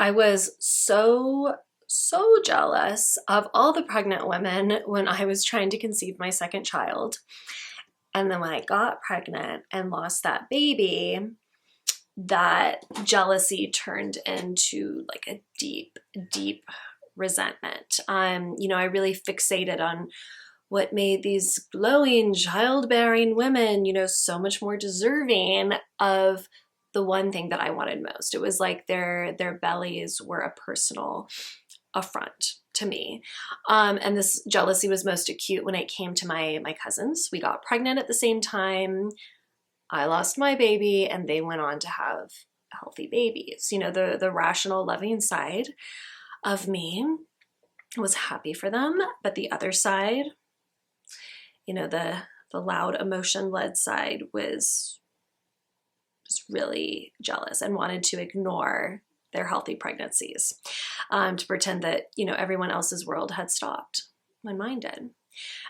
I was so jealous of all the pregnant women when I was trying to conceive my second child. And then when I got pregnant and lost that baby, that jealousy turned into like a deep resentment. I really fixated on what made these glowing childbearing women, so much more deserving of the one thing that I wanted most. It was like their bellies were a personal affront to me. And this jealousy was most acute when it came to my cousins. We got pregnant at the same time. I lost my baby and they went on to have healthy babies. The rational, loving side of me was happy for them, but the other side, the loud emotion-led side was really jealous and wanted to ignore their healthy pregnancies, to pretend that, everyone else's world had stopped. My mind did.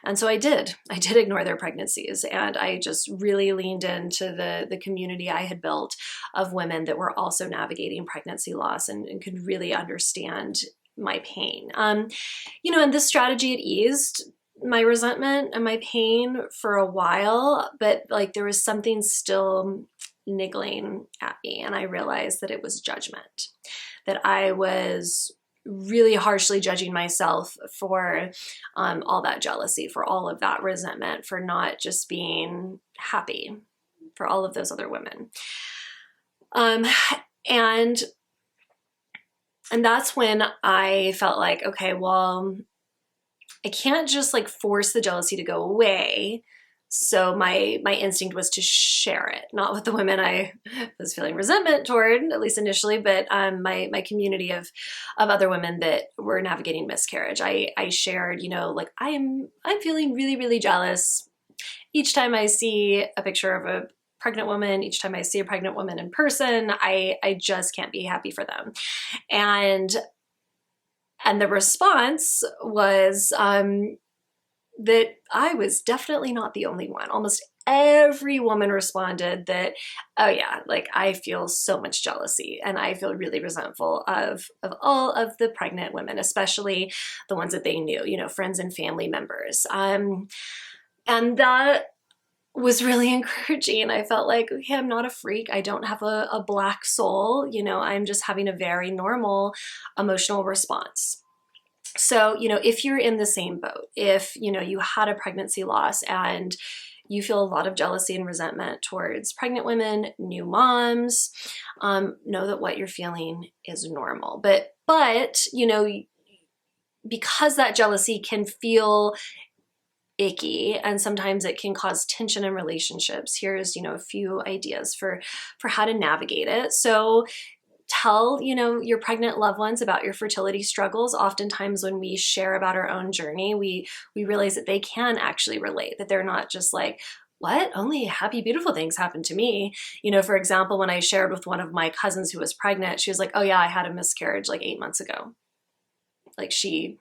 And so I did ignore their pregnancies, and I just really leaned into the community I had built of women that were also navigating pregnancy loss and could really understand my pain. And this strategy, it eased my resentment and my pain for a while, but like there was something still niggling at me, and I realized that it was judgment, that I was really harshly judging myself for all that jealousy, for all of that resentment, for not just being happy for all of those other women. And that's when I felt like, okay, well, I can't just like force the jealousy to go away. So my instinct was to share it, not with the women I was feeling resentment toward, at least initially, but my community of other women that were navigating miscarriage. I shared, like I'm feeling really, really jealous each time I see a picture of a pregnant woman, each time I see a pregnant woman in person. I just can't be happy for them. And the response was that I was definitely not the only one. Almost every woman responded that, oh yeah, like I feel so much jealousy and I feel really resentful of all of the pregnant women, especially the ones that they knew, friends and family members. And that was really encouraging. I felt like, okay, I'm not a freak. I don't have a black soul. I'm just having a very normal emotional response. So, if you're in the same boat, if, you had a pregnancy loss and you feel a lot of jealousy and resentment towards pregnant women, new moms, know that what you're feeling is normal. But, because that jealousy can feel icky and sometimes it can cause tension in relationships, here's, a few ideas for how to navigate it. So tell, your pregnant loved ones about your fertility struggles. Oftentimes when we share about our own journey, we realize that they can actually relate, that they're not just like, what? Only happy, beautiful things happen to me. For example, when I shared with one of my cousins who was pregnant, she was like, oh yeah, I had a miscarriage like 8 months ago. Like she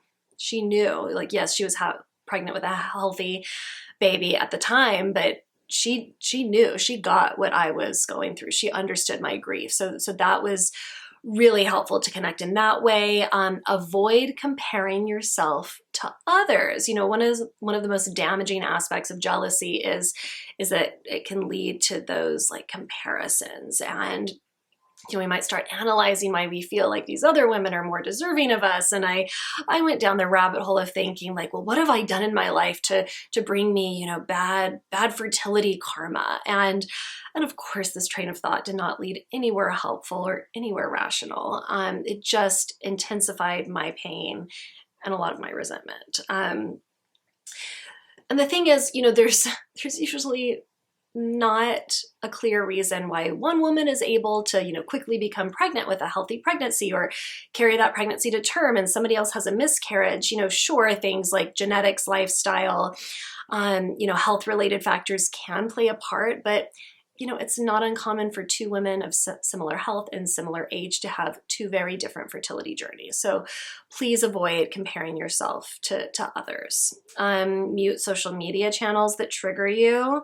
knew, like, yes, she was pregnant with a healthy baby at the time, but she knew, she got what I was going through. She understood my grief. So that was really helpful to connect in that way. Avoid comparing yourself to others. One of the most damaging aspects of jealousy is that it can lead to those like comparisons, and we might start analyzing why we feel like these other women are more deserving of us. And I went down the rabbit hole of thinking like, well, what have I done in my life to bring me, bad fertility karma? And of course, this train of thought did not lead anywhere helpful or anywhere rational. It just intensified my pain and a lot of my resentment. And the thing is, there's usually not a clear reason why one woman is able to, quickly become pregnant with a healthy pregnancy or carry that pregnancy to term and somebody else has a miscarriage. Sure, things like genetics, lifestyle, health-related factors can play a part, but it's not uncommon for two women of similar health and similar age to have two very different fertility journeys. So please avoid comparing yourself to others. Mute social media channels that trigger you.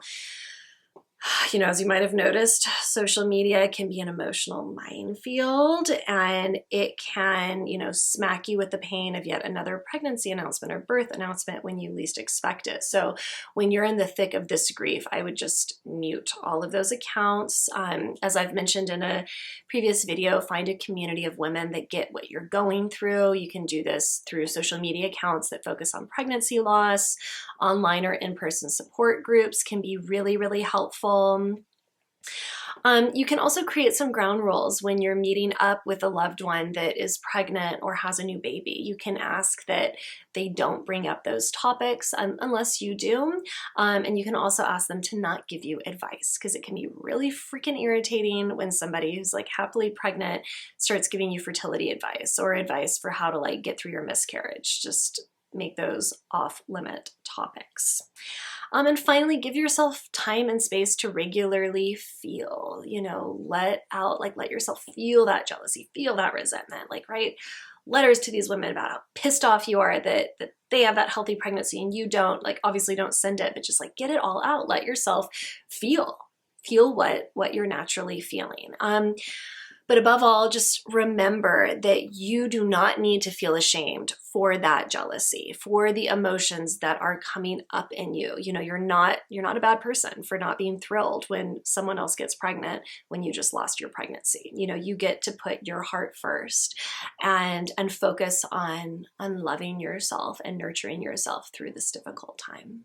As you might have noticed, social media can be an emotional minefield, and it can, smack you with the pain of yet another pregnancy announcement or birth announcement when you least expect it. So when you're in the thick of this grief, I would just mute all of those accounts. As I've mentioned in a previous video, find a community of women that get what you're going through. You can do this through social media accounts that focus on pregnancy loss. Online or in-person support groups can be really, really helpful. You can also create some ground rules when you're meeting up with a loved one that is pregnant or has a new baby. You can ask that they don't bring up those topics unless you do. And you can also ask them to not give you advice, because it can be really freaking irritating when somebody who's like happily pregnant starts giving you fertility advice or advice for how to like get through your miscarriage. Just make those off-limit topics. And finally, give yourself time and space to regularly feel, let yourself feel that jealousy, feel that resentment, write letters to these women about how pissed off you are that they have that healthy pregnancy and you don't. Obviously don't send it, but just get it all out. Let yourself feel what you're naturally feeling. But above all, just remember that you do not need to feel ashamed for that jealousy, for the emotions that are coming up in you. You're not a bad person for not being thrilled when someone else gets pregnant when you just lost your pregnancy. You get to put your heart first and focus on loving yourself and nurturing yourself through this difficult time.